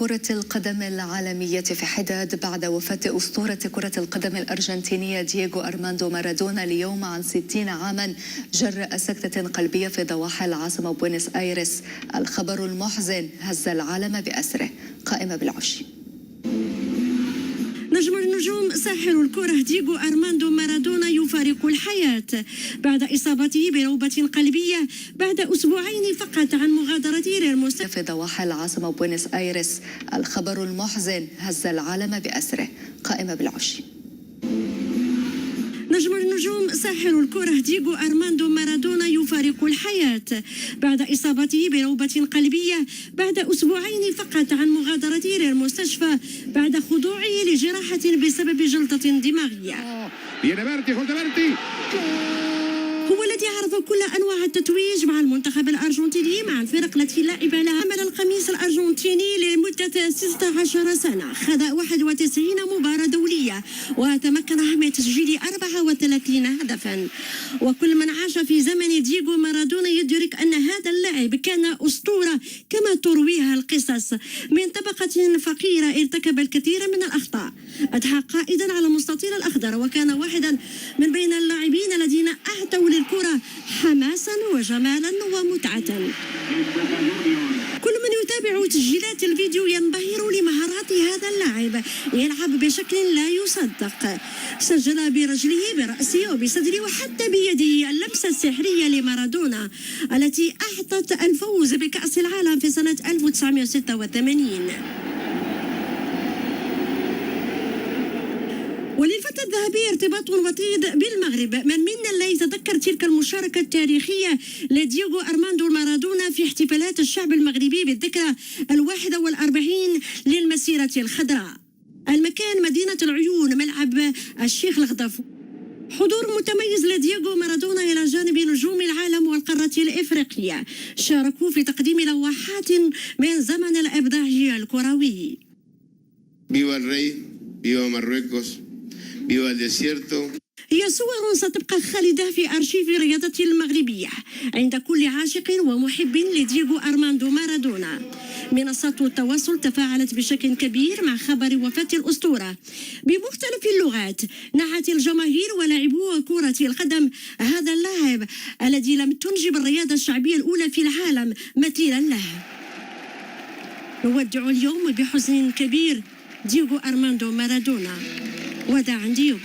كرة القدم العالمية في حداد بعد وفاة أسطورة كرة القدم الأرجنتينية دييغو أرماندو مارادونا اليوم عن 60 عاما جراء سكتة قلبية في ضواحي العاصمة بوينس آيرس. الخبر المحزن هز العالم بأسره. قائمة بالعشي. نجم النجوم ساحر الكرة دييغو أرماندو مارادونا يفارق الحياة بعد إصابته بنوبة قلبية بعد أسبوعين فقط عن مغادرته للمستشفى في ضواحي العاصمة بوينس آيرس. الخبر المحزن هز العالم بأسره. قائمة بالعشي. نجم النجوم ساحر الكرة دييغو أرماندو مارادونا يفارق الحياة بعد إصابته بنوبة قلبية بعد أسبوعين فقط عن مغادرته للمستشفى بعد خضوعه لجراحة بسبب جلطة دماغية. هو الذي عرض كل أنواع التتويج مع المنتخب الأرجنتيني مع الفرق التي لعب لها. حمل القميص الأرجنتيني لمدة 16 سنة، خاض 91 مباراة دولية وتمكن من تسجيل 34 هدفا. وكل من عاش في زمن دييغو مارادونا يدرك أن هذا اللاعب كان أسطورة كما ترويها القصص. من طبقة فقيرة ارتكب الكثير من الأخطاء، أضحى قائدا على المستطيل الأخضر، وكان واحدا من بين اللاعبين الذين أعطوا للكرة حماسا وجمالا ومتعة. كل من يتابع تسجيلات الفيديو ينبهر لمهارات هذا اللاعب، يلعب بشكل لا يصدق. سجل برجله برأسه وبصدره وحتى بيده اللمسة السحرية لمارادونا التي أعطت الفوز بكأس العالم في سنة 1986. وللفتى الذهبي ارتباط وطيد بالمغرب. من منا لا يتذكر تلك المشاركة التاريخية لدييغو أرماندو مارادونا في احتفالات الشعب المغربي بالذكرى 41 للمسيرة الخضراء. المكان مدينة العيون، ملعب الشيخ الغضف. حضور متميز لدييغو مارادونا إلى جانب نجوم العالم والقارة الإفريقية شاركوا في تقديم لوحات من زمن الإبداع الكروي. Viva el rey, viva Marruecos, viva el desierto. هي صور ستبقى خالدة في أرشيف الرياضة المغربية عند كل عاشق ومحب لدييغو أرماندو مارادونا. منصات التواصل تفاعلت بشكل كبير مع خبر وفاة الأسطورة بمختلف اللغات. نعت الجماهير ولاعبو كرة القدم هذا اللاعب الذي لم تنجب الرياضة الشعبية الأولى في العالم مثيلا له. نودع اليوم بحزن كبير دييغو أرماندو مارادونا. وداعا دييغو.